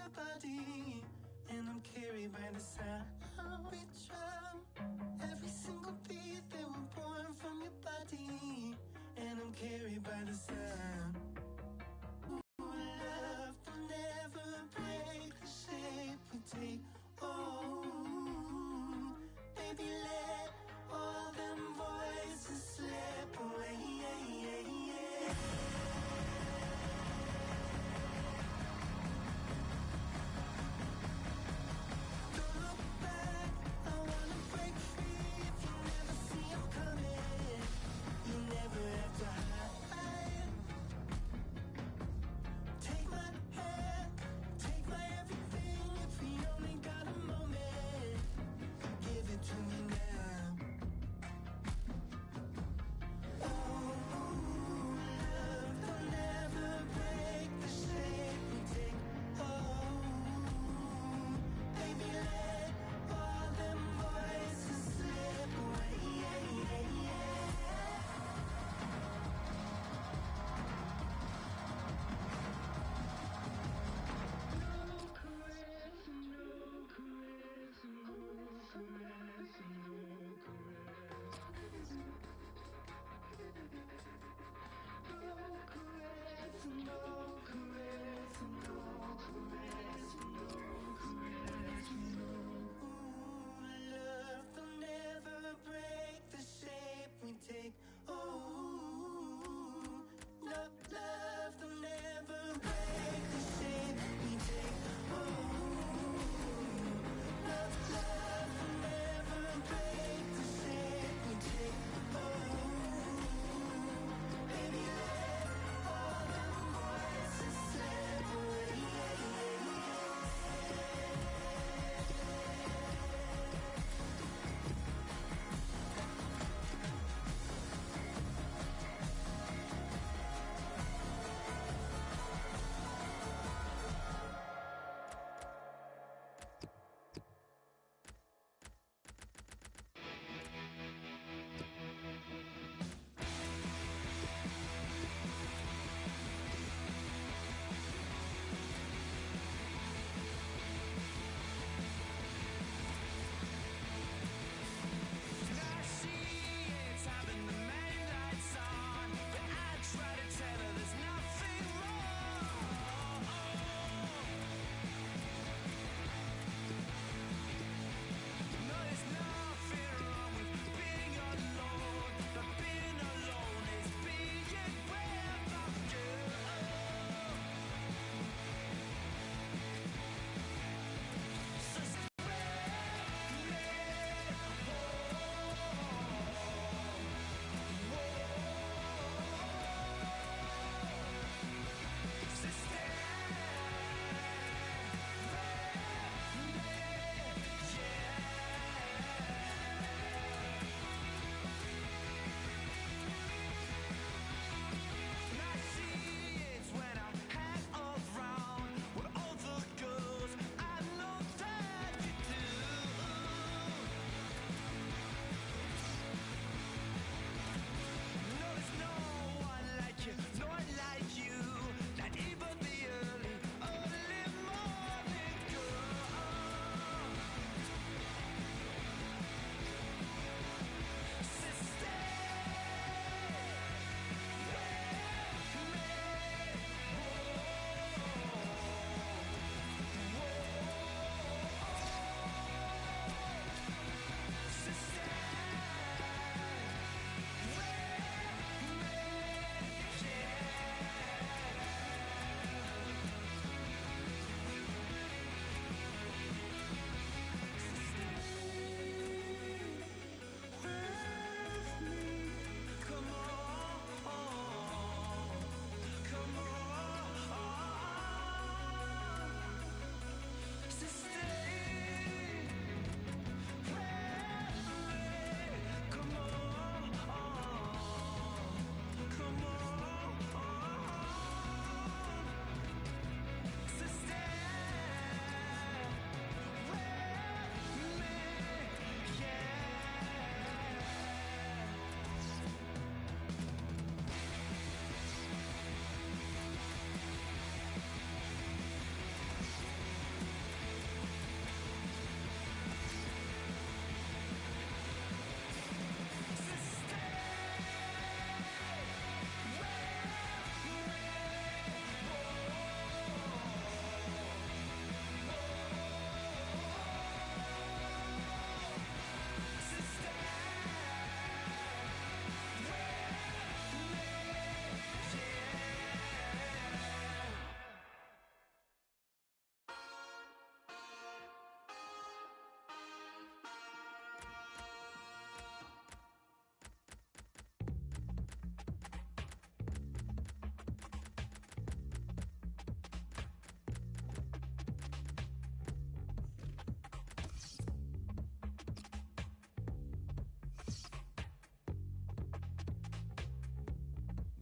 your body, and I'm carried by the sound. We drum every single beat that we're born from your body, and I'm carried by the sound. Love will never break the shape we take. Oh, baby, let all them voices slip away. Don't look back, I wanna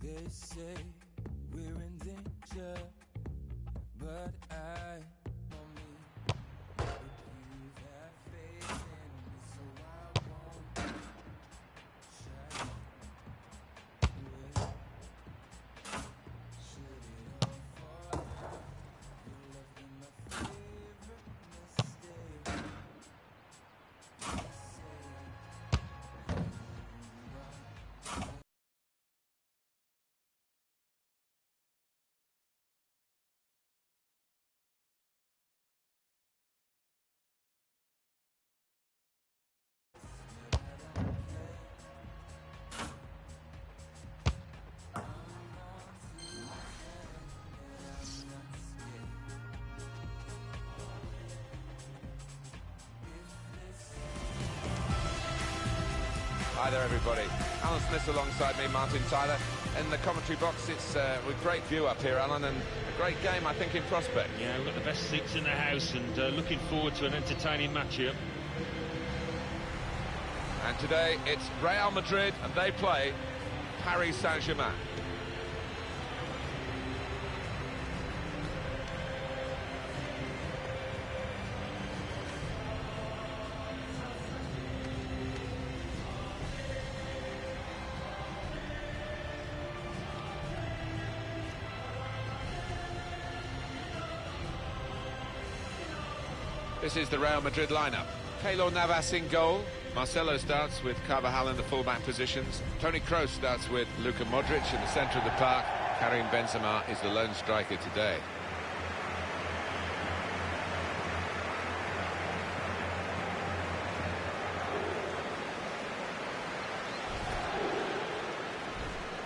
They say we're in danger, but I know me. But you have faith in me, so I won't shy away. Should it all fall out, your love been my favorite mistake. They say you are. Hi there, everybody. Alan Smith alongside me, Martin Tyler. In the commentary box, it's with great view up here, Alan, and a great game, I think, in prospect. Yeah, we've got the best seats in the house, and looking forward to an entertaining match here. And today, it's Real Madrid, and they play Paris Saint-Germain. This is the Real Madrid lineup. Keylor Navas in goal. Marcelo starts with Carvajal in the fullback positions. Toni Kroos starts with Luka Modric in the centre of the park. Karim Benzema is the lone striker today.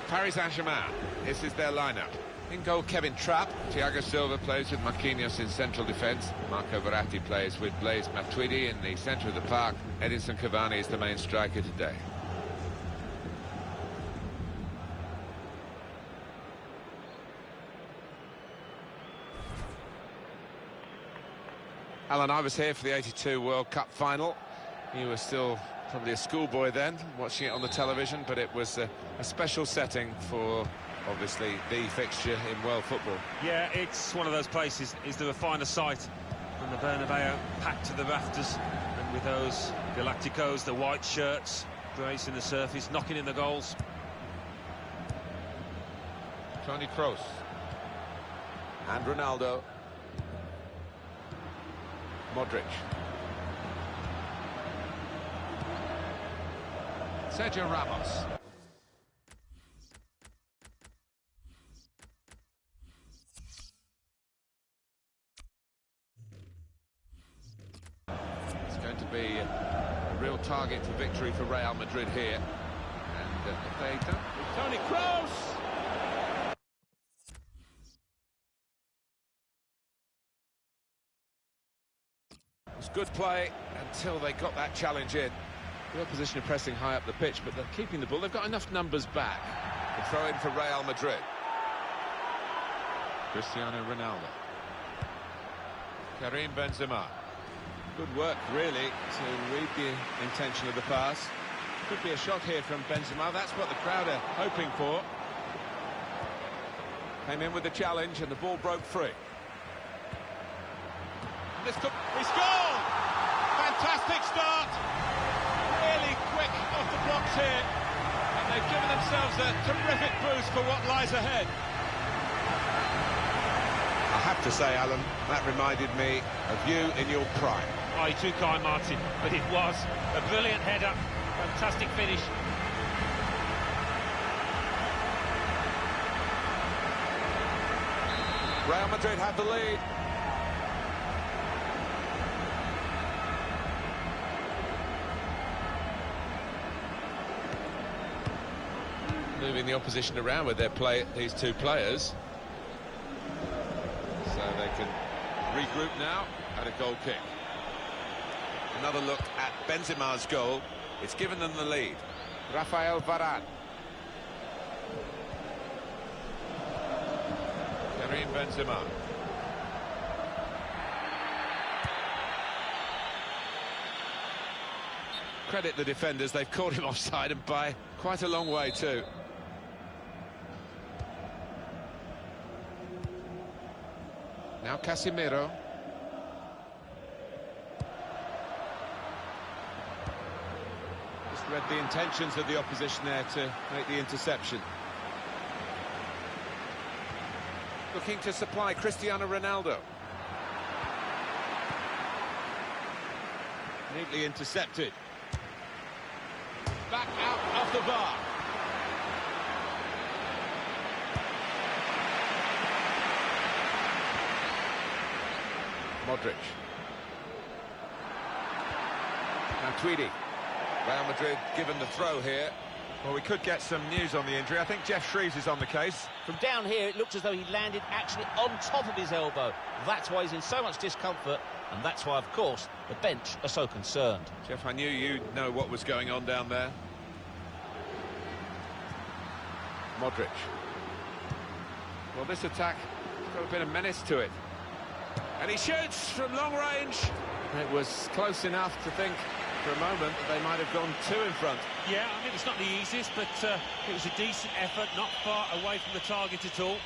Paris Saint-Germain, this is their lineup. In goal, Kevin Trapp. Thiago Silva plays with Marquinhos in central defence. Marco Verratti plays with Blaise Matuidi in the centre of the park. Edinson Cavani is the main striker today. Alan, I was here for the '82 World Cup final. You were still probably a schoolboy then, watching it on the television, but it was a special setting for, obviously, the fixture in world football. Yeah, it's one of those places. Is there a finer sight than the Bernabeu, packed to the rafters, and with those Galacticos, the white shirts, gracing the surface, knocking in the goals. Toni Kroos. And Ronaldo. Modric. Sergio Ramos. It's going to be a real target for victory for Real Madrid here. And if they don't... Toni Kroos! It was good play until they got that challenge in. The opposition are pressing high up the pitch, but they're keeping the ball. They've got enough numbers back to throw in for Real Madrid. Cristiano Ronaldo. Karim Benzema. Good work, really, to read the intention of the pass. Could be a shot here from Benzema. That's what the crowd are hoping for. Came in with the challenge, and the ball broke free. And this could... He scored! Fantastic start! Really quick off the blocks here, and they've given themselves a terrific boost for what lies ahead. I have to say, Alan, that reminded me of you in your prime. Oh, you're too kind, Martin, but it was a brilliant header, fantastic finish. Real Madrid have the lead. Moving the opposition around with these two players. So they can regroup now at a goal kick. Another look at Benzema's goal. It's given them the lead. Rafael Varane. Karim Benzema. Credit the defenders, they've caught him offside, and by quite a long way too. Now Casemiro. Just read the intentions of the opposition there to make the interception. Looking to supply Cristiano Ronaldo. Neatly intercepted. Back out off the bar. Modric. Matuidi. Real Madrid given the throw here. Well, we could get some news on the injury. I think Jeff Shreves is on the case. From down here, it looks as though he landed actually on top of his elbow. That's why he's in so much discomfort, and that's why, of course, the bench are so concerned. Jeff, I knew you'd know what was going on down there. Modric. Well, this attack has got a bit of menace to it. And he shoots from long range. It was close enough to think for a moment that they might have gone two in front. Yeah, I mean, it's not the easiest, but it was a decent effort, not far away from the target at all.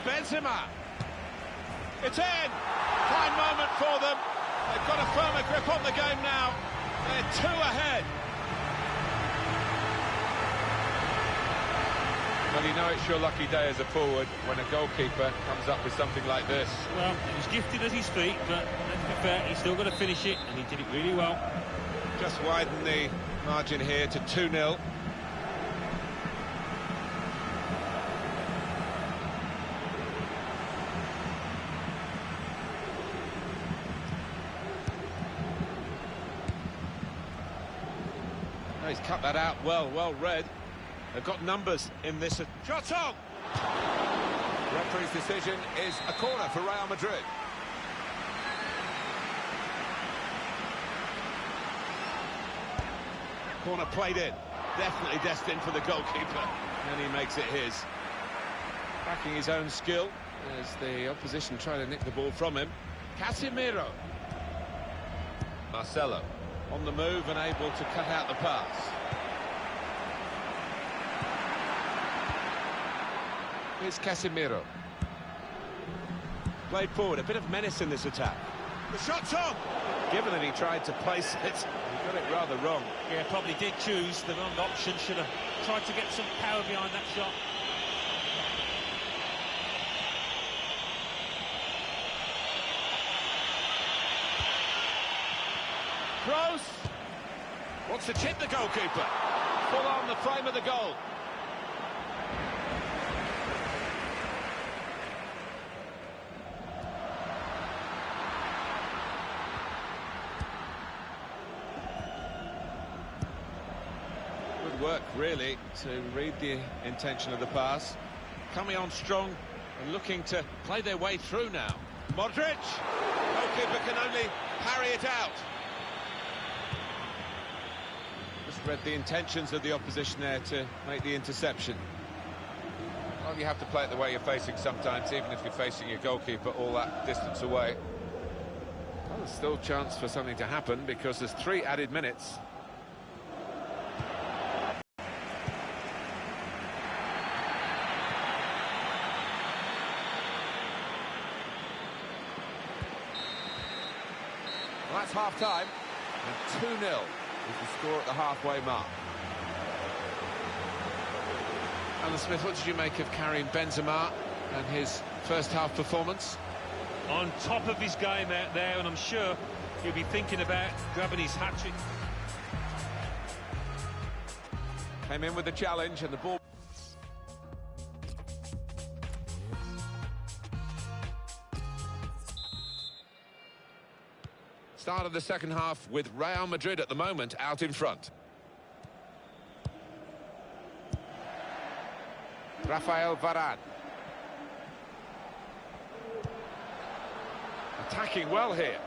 Benzema. It's in. Fine moment for them. They've got a firmer grip on the game now. They're two ahead. Well, you know it's your lucky day as a forward when a goalkeeper comes up with something like this. Well, he was gifted at his feet, but let's be fair, he's still got to finish it, and he did it really well. Just widen the margin here to 2-0. Oh, he's cut that out well read. They've got numbers in this. Shot on! Referee's decision is a corner for Real Madrid. Corner played in. Definitely destined for the goalkeeper. And he makes it his. Backing his own skill as the opposition try to nick the ball from him. Casemiro. Marcelo on the move and able to cut out the pass. Here's Casemiro. Played forward, a bit of menace in this attack. The shot's on! Given that he tried to place it, he got it rather wrong. Yeah, probably did choose the wrong option, should have tried to get some power behind that shot. Kroos wants to chip the goalkeeper. Full on the frame of the goal. Good work, really, to read the intention of the pass. Coming on strong and looking to play their way through now. Modric! Goalkeeper can only parry it out. Just read the intentions of the opposition there to make the interception. Well, you have to play it the way you're facing sometimes, even if you're facing your goalkeeper all that distance away. Well, there's still a chance for something to happen because there's 3 added minutes. Well, that's half-time, and 2-0 is the score at the halfway mark. Alan Smith, what did you make of Karim Benzema and his first-half performance? On top of his game out there, and I'm sure he'll be thinking about grabbing his hat-trick. Came in with the challenge and the ball... Start of the second half with Real Madrid at the moment out in front. Rafael Varane. Attacking well here.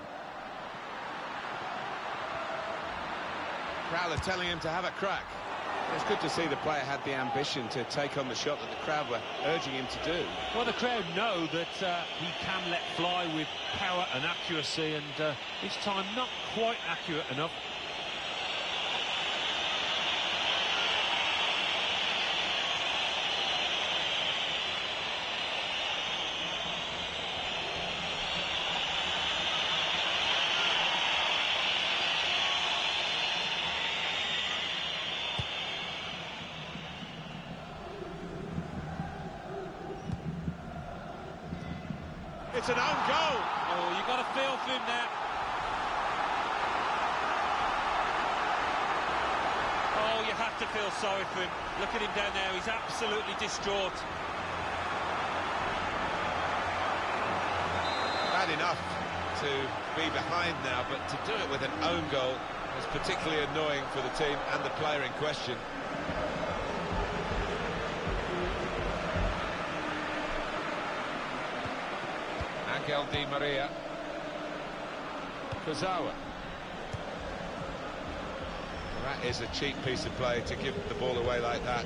Crowd are telling him to have a crack. It's good to see the player had the ambition to take on the shot that the crowd were urging him to do. Well, the crowd know that he can let fly with power and accuracy, and this time not quite accurate enough. It's an own goal. Oh, you've got to feel for him there. Oh, you have to feel sorry for him. Look at him down there, he's absolutely distraught. Bad enough to be behind now, but to do it with an own goal is particularly annoying for the team and the player in question. Angel Di Maria. Kurzawa. That is a cheap piece of play to give the ball away like that.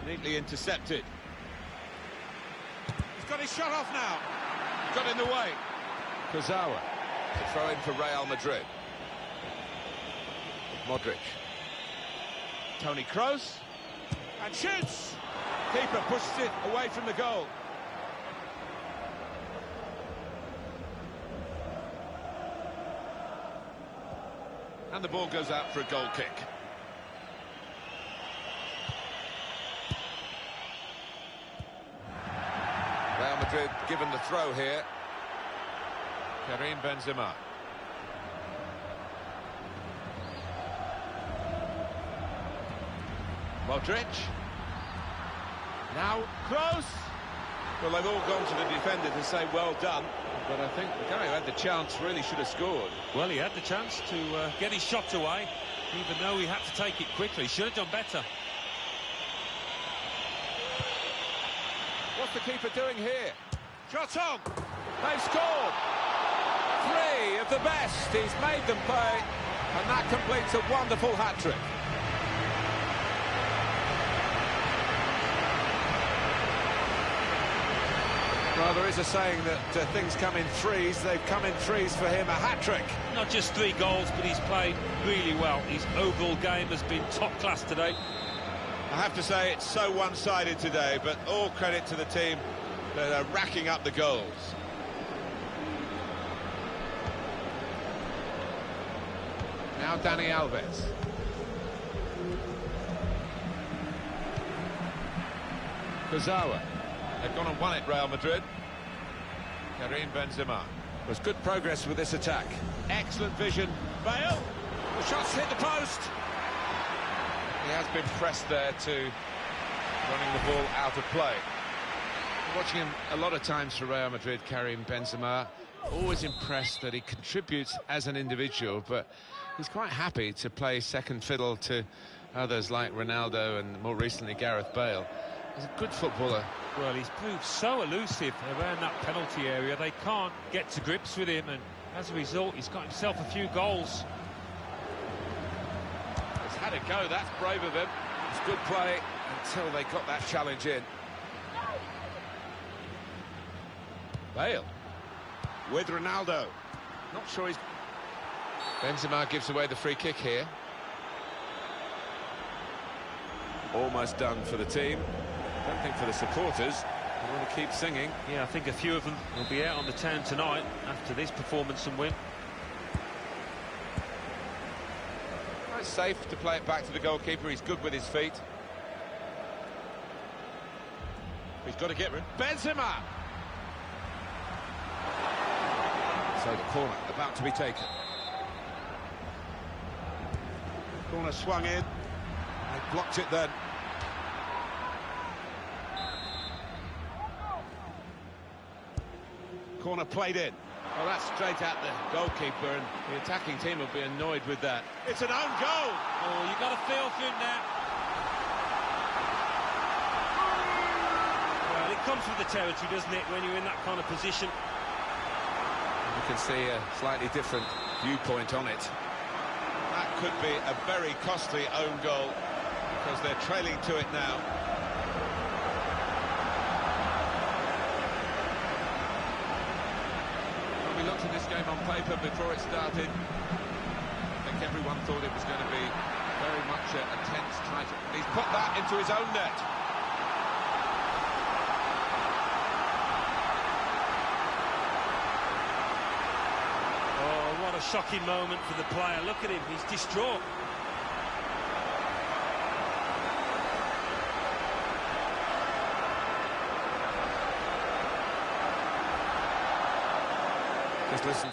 Neatly intercepted. He's got his shot off now. Got in the way. Kurzawa to throw in for Real Madrid. Modric. Toni Kroos. And shoots! Keeper pushes it away from the goal. And the ball goes out for a goal kick. Real Madrid given the throw here. Karim Benzema. Modric. Now Kroos. Well, they've all gone to the defender to say well done, but I think the guy who had the chance really should have scored. Well, he had the chance to get his shot away, even though he had to take it quickly. Should have done better. What's the keeper doing here? Shot on! They've scored! 3 of the best. He's made them play, and that completes a wonderful hat-trick. Well, there is a saying that things come in threes. They've come in threes for him, a hat-trick. Not just 3 goals, but he's played really well. His overall game has been top class today. I have to say it's so one-sided today, but all credit to the team that are racking up the goals. Now Dani Alves. Kurzawa. They've gone and won it, Real Madrid. Karim Benzema. There's good progress with this attack. Excellent vision. Bale. The shot's hit the post. He has been pressed there to running the ball out of play. Watching him a lot of times for Real Madrid, Karim Benzema. Always impressed that he contributes as an individual, but he's quite happy to play second fiddle to others like Ronaldo and more recently Gareth Bale. He's a good footballer. Well, he's proved so elusive around that penalty area. They can't get to grips with him, and as a result, he's got himself a few goals. He's had a go, that's brave of him. It's good play until they got that challenge in. Bale. With Ronaldo. Not sure he's... Benzema gives away the free kick here. Almost done for the team. Don't think for the supporters. They want to keep singing. Yeah, I think a few of them will be out on the town tonight after this performance and win. It's safe to play it back to the goalkeeper. He's good with his feet. He's got to get rid. Benzema! So the corner about to be taken. Corner swung in. They blocked it then. Corner played in. Well, that's straight at the goalkeeper, and the attacking team will be annoyed with that. It's an own goal. Oh, you've got to feel for him now. Well, it comes with the territory, doesn't it, when you're in that kind of position. You can see a slightly different viewpoint on it. That could be a very costly own goal, because they're trailing to it now. When we looked at this game on paper before it started, I think everyone thought it was going to be very much a tense, tight... He's put that into his own net. Oh, what a shocking moment for the player. Look at him, he's distraught. Just listen.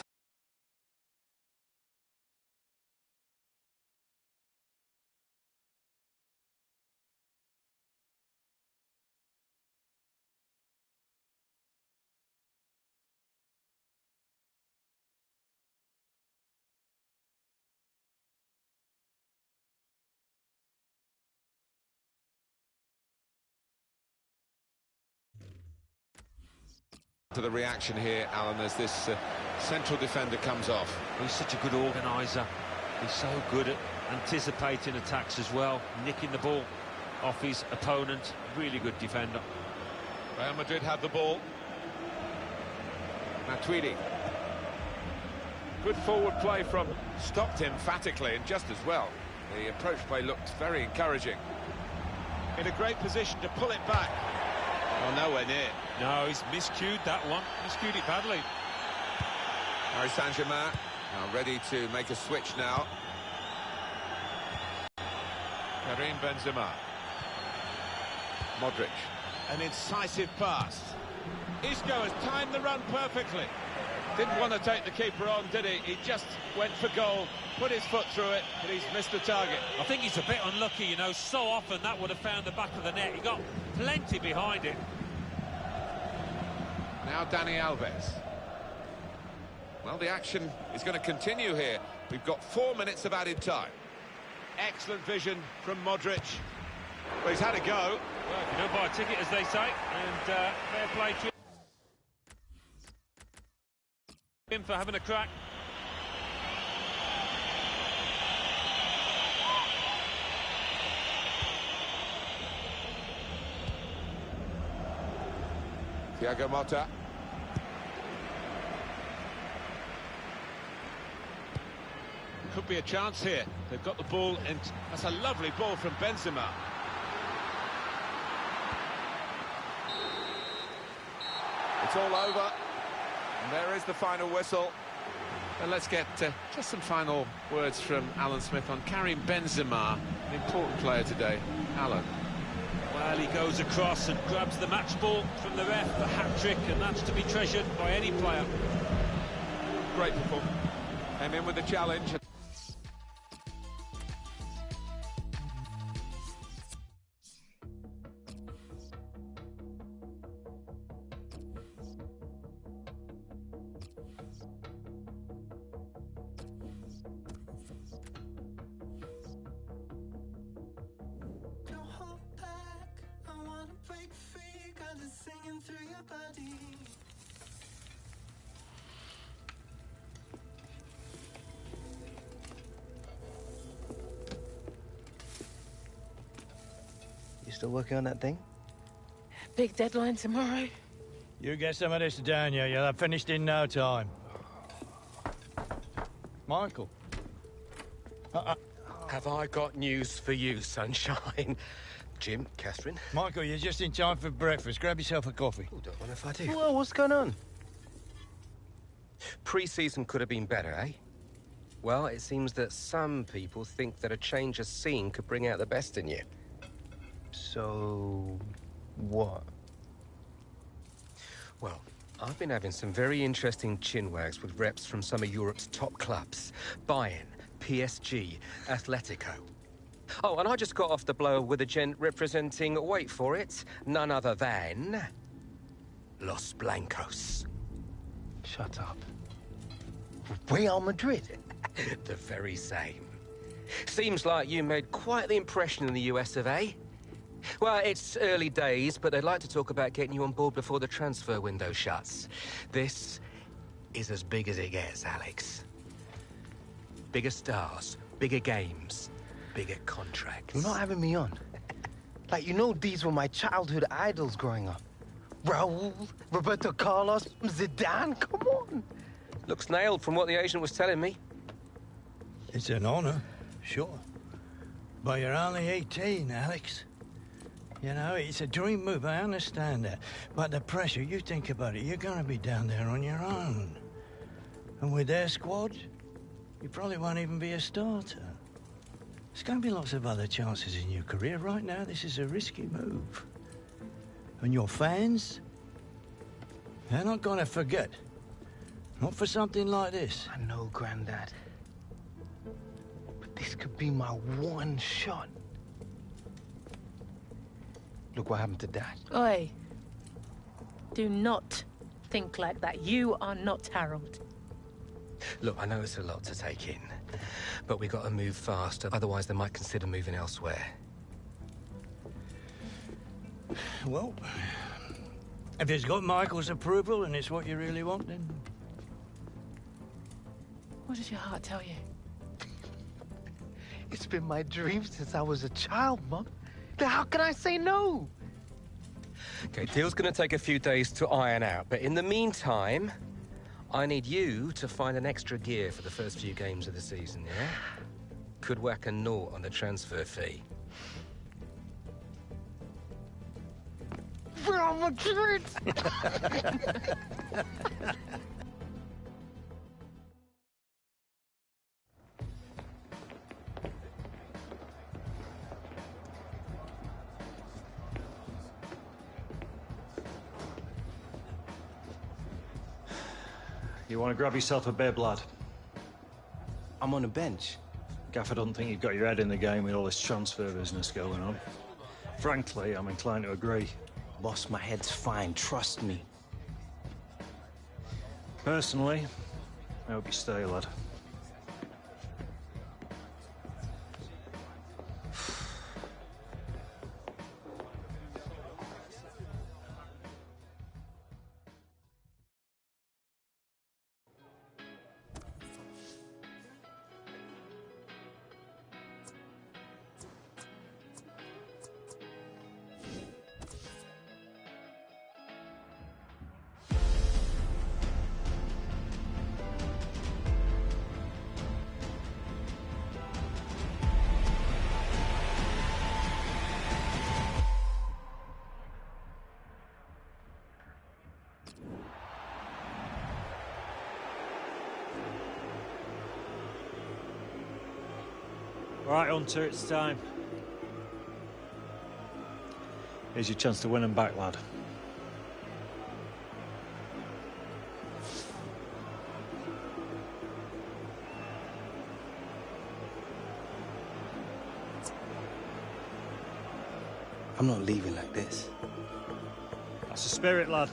To the reaction here, Alan, as this central defender comes off. He's such a good organiser. He's so good at anticipating attacks as well, nicking the ball off his opponent. Really good defender. Real Madrid have the ball. Matuidi. Good forward play from stopped emphatically and just as well. The approach play looked very encouraging. In a great position to pull it back. Oh, nowhere near. No, he's miscued that one. Miscued it badly. Paris Saint-Germain now ready to make a switch now. Karim Benzema. Modric. An incisive pass. Isco has timed the run perfectly. Didn't want to take the keeper on, did he? He just went for goal, put his foot through it, but he's missed the target. I think he's a bit unlucky, you know. So often that would have found the back of the net. He got plenty behind it. Now Dani Alves. Well, the action is going to continue here. We've got 4 minutes of added time. Excellent vision from Modric. Well, he's had a go. Well, if you don't buy a ticket, as they say, and fair play to him for having a crack. Thiago Motta. Could be a chance here. They've got the ball, and that's a lovely ball from Benzema. It's all over. And there is the final whistle. And let's get just some final words from Alan Smith on Karim Benzema, an important player today. Alan. Well, he goes across and grabs the match ball from the ref, the hat-trick, and that's to be treasured by any player. Great performance. Came in with the challenge. Singing through your body. You still working on that thing? Big deadline tomorrow. You get some of this down, you'll have finished in no time. Michael. Have I got news for you, sunshine? Jim, Catherine. Michael, you're just in time for breakfast. Grab yourself a coffee. Oh, don't mind if I do. Well, what's going on? Pre-season could have been better, eh? Well, it seems that some people think that a change of scene could bring out the best in you. So, what? Well, I've been having some very interesting chinwags with reps from some of Europe's top clubs. Bayern, PSG, Atletico. Oh, and I just got off the blow with a gent representing, wait for it, none other than Los Blancos. Shut up. Real Madrid? The very same. Seems like you made quite the impression in the US of A. Well, it's early days, but they'd like to talk about getting you on board before the transfer window shuts. This is as big as it gets, Alex. Bigger stars, bigger games, bigger contracts. You're not having me on. Like, you know, these were my childhood idols growing up. Raul, Roberto Carlos, Zidane, come on. Looks nailed from what the agent was telling me. It's an honor, sure. But you're only 18, Alex. You know, it's a dream move, I understand that. But the pressure, you think about it, you're gonna be down there on your own. And with their squad, you probably won't even be a starter. There's going to be lots of other chances in your career. Right now, this is a risky move. And your fans, they're not going to forget. Not for something like this. I know, Grandad. But this could be my one shot. Look what happened to Dad. Oi. Do not think like that. You are not Harold. Look, I know it's a lot to take in, but we got to move fast, otherwise they might consider moving elsewhere. Well, if it's got Michael's approval and it's what you really want, then... What does your heart tell you? It's been my dream since I was a child, Mum. Then how can I say no? Okay, deal's gonna take a few days to iron out, but in the meantime, I need you to find an extra gear for the first few games of the season, yeah? Could whack a naught on the transfer fee. Real Madrid! You want to grab yourself a bib, lad? I'm on the bench. Gaff, I don't think you've got your head in the game with all this transfer business going on. Frankly, I'm inclined to agree. Boss, my head's fine, trust me. Personally, I hope you stay, lad. All right, Hunter, it's time. Here's your chance to win them back, lad. I'm not leaving like this. That's the spirit, lad.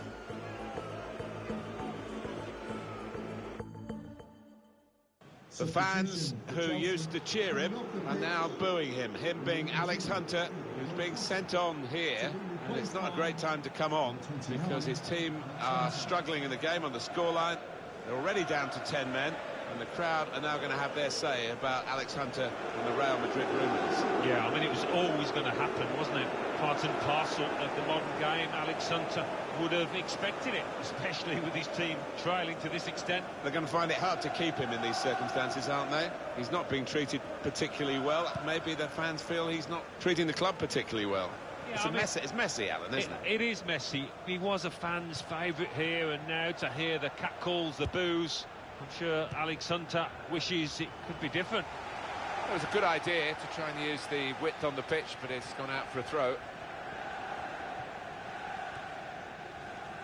The fans who used to cheer him are now booing him. Him being Alex Hunter, who's being sent on here. And it's not a great time to come on because his team are struggling in the game on the scoreline. They're already down to 10 men. And the crowd are now going to have their say about Alex Hunter and the Real Madrid rumours. Yeah, I mean, it was always going to happen, wasn't it? Part and parcel of the modern game. Alex Hunter would have expected it, especially with his team trailing to this extent. They're going to find it hard to keep him in these circumstances, aren't they? He's not being treated particularly well. Maybe the fans feel he's not treating the club particularly well. Yeah, it's messy, Alan, isn't it? It is messy. He was a fan's favourite here, and now to hear the catcalls, the boos, I'm sure Alex Hunter wishes it could be different. It was a good idea to try and use the width on the pitch, but it's gone out for a throw.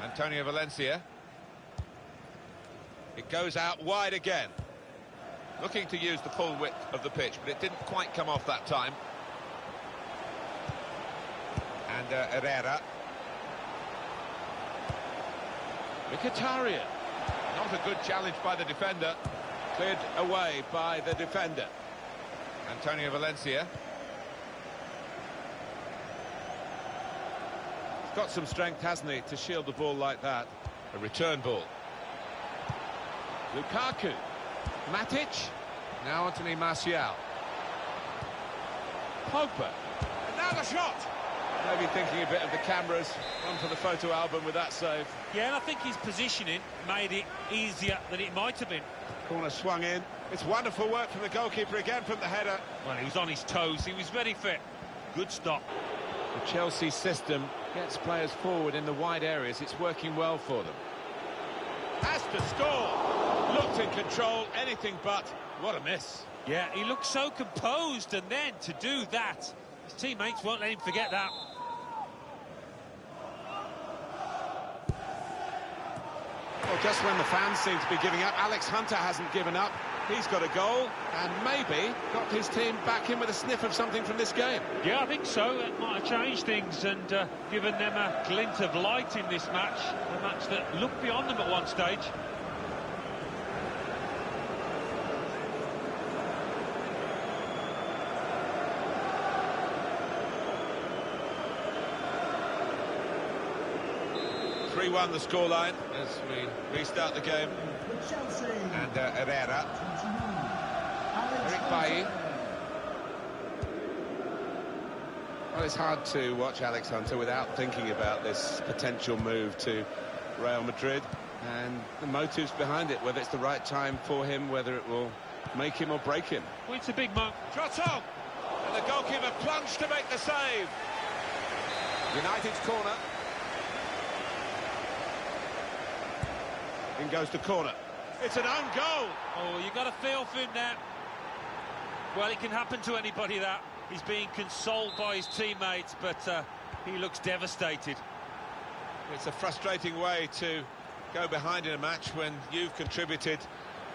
Antonio Valencia. It goes out wide again. Looking to use the full width of the pitch, but it didn't quite come off that time. And Herrera. Mkhitaryan. Not a good challenge by the defender. Cleared away by the defender. Antonio Valencia. He's got some strength, hasn't he, to shield the ball like that. A return ball. Lukaku. Matic. Now Anthony Martial. Pogba. And now the shot. Maybe thinking a bit of the cameras. One for the photo album with that save. Yeah, and I think his positioning made it easier than it might have been. Corner swung in. It's wonderful work from the goalkeeper again from the header. Well, he was on his toes. He was ready for it. Good stop. The Chelsea system gets players forward in the wide areas. It's working well for them. Has to score. Looked in control. Anything but. What a miss. Yeah, he looked so composed, and then to do that, his teammates won't let him forget that. Well, Just when the fans seem to be giving up, Alex Hunter hasn't given up. He's got a goal and maybe got his team back in with a sniff of something from this game. Yeah, I think so. It might have changed things and given them a glint of light in this match, a match that looked beyond them at one stage. The scoreline as we restart the game. And Herrera. Eric Bailly. Well, it's hard to watch Alex Hunter without thinking about this potential move to Real Madrid and the motives behind it, whether it's the right time for him, whether it will make him or break him. Well, it's a big moment. Shot on! And the goalkeeper plunged to make the save. United's corner. In goes the corner. It's an own goal. Oh, you got a feel for him now. Well, it can happen to anybody, that. He's being consoled by his teammates, but he looks devastated. It's a frustrating way to go behind in a match when you've contributed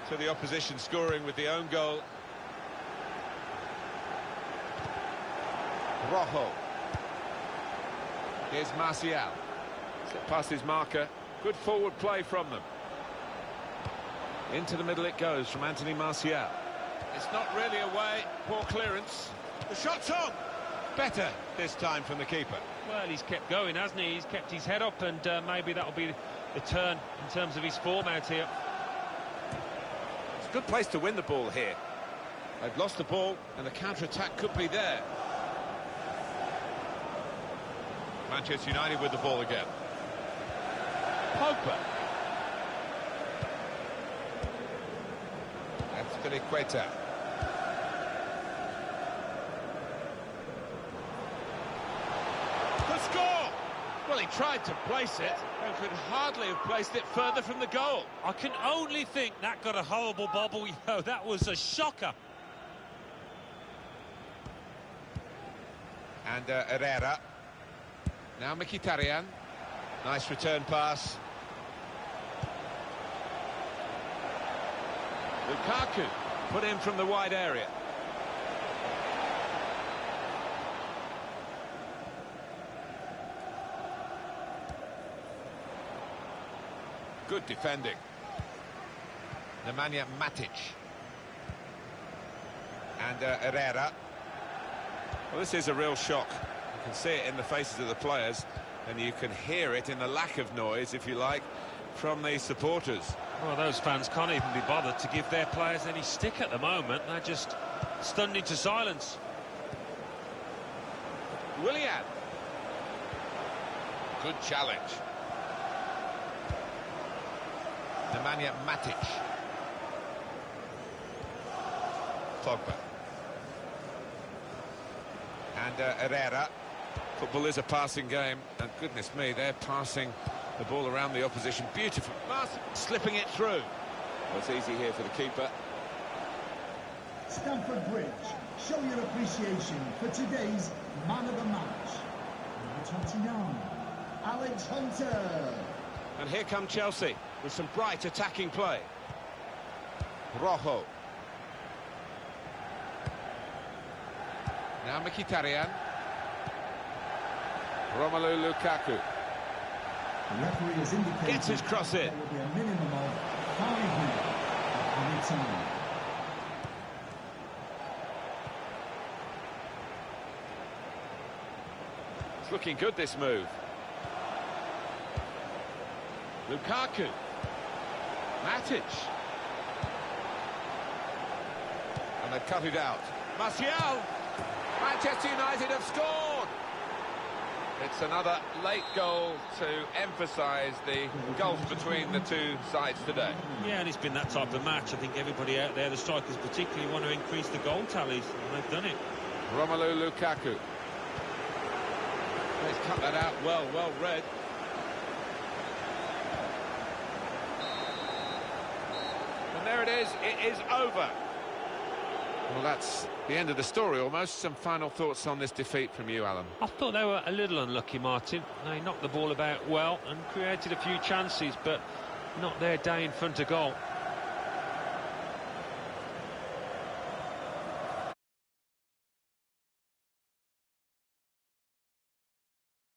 to the opposition scoring with the own goal. Rojo. Here's Martial. Slip past his marker. Good forward play from them. Into the middle it goes from Anthony Martial. It's not really away. Poor clearance. The shot's on. Better this time from the keeper. Well, he's kept going, hasn't he? He's kept his head up, and maybe that'll be the turn in terms of his form out here. It's a good place to win the ball here. They've lost the ball, and the counter-attack could be there. Manchester United with the ball again. Pogba. That's Filiqueta. The score! Well, he tried to place it and could hardly have placed it further from the goal. I can only think that got a horrible bobble. Yo, that was a shocker. And Herrera. Now Mkhitaryan. Nice return pass. Lukaku put in from the wide area. Good defending. Nemanja Matic. And Herrera. Well, this is a real shock. You can see it in the faces of the players, and you can hear it in the lack of noise, if you like, from the supporters. Well, those fans can't even be bothered to give their players any stick at the moment. They're just stunned into silence. Willian. Good challenge. Nemanja Matic. Pogba. And Herrera. Football is a passing game, and goodness me, they're passing the ball around the opposition. Beautiful. Slipping it through. Well, it's easy here for the keeper. Stamford Bridge, show your appreciation for today's man of the match. Number 29, Alex Hunter. And here come Chelsea with some bright attacking play. Rojo. Now Mkhitaryan. Romelu Lukaku. The referee has indicated gets his cross in. There will be a minimum of 5 minutes at any time. It's looking good, this move. Lukaku. Matic. And they've cut it out. Martial. Manchester United have scored! It's another late goal to emphasise the gulf between the two sides today. Yeah, and it's been that type of match. I think everybody out there, the strikers particularly, want to increase the goal tallies, and they've done it. Romelu Lukaku. He's cut that out well read. And there it is over. Well, that's the end of the story almost. Some final thoughts on this defeat from you, Alan? I thought they were a little unlucky, Martin. They knocked the ball about well and created a few chances, but not their day in front of goal.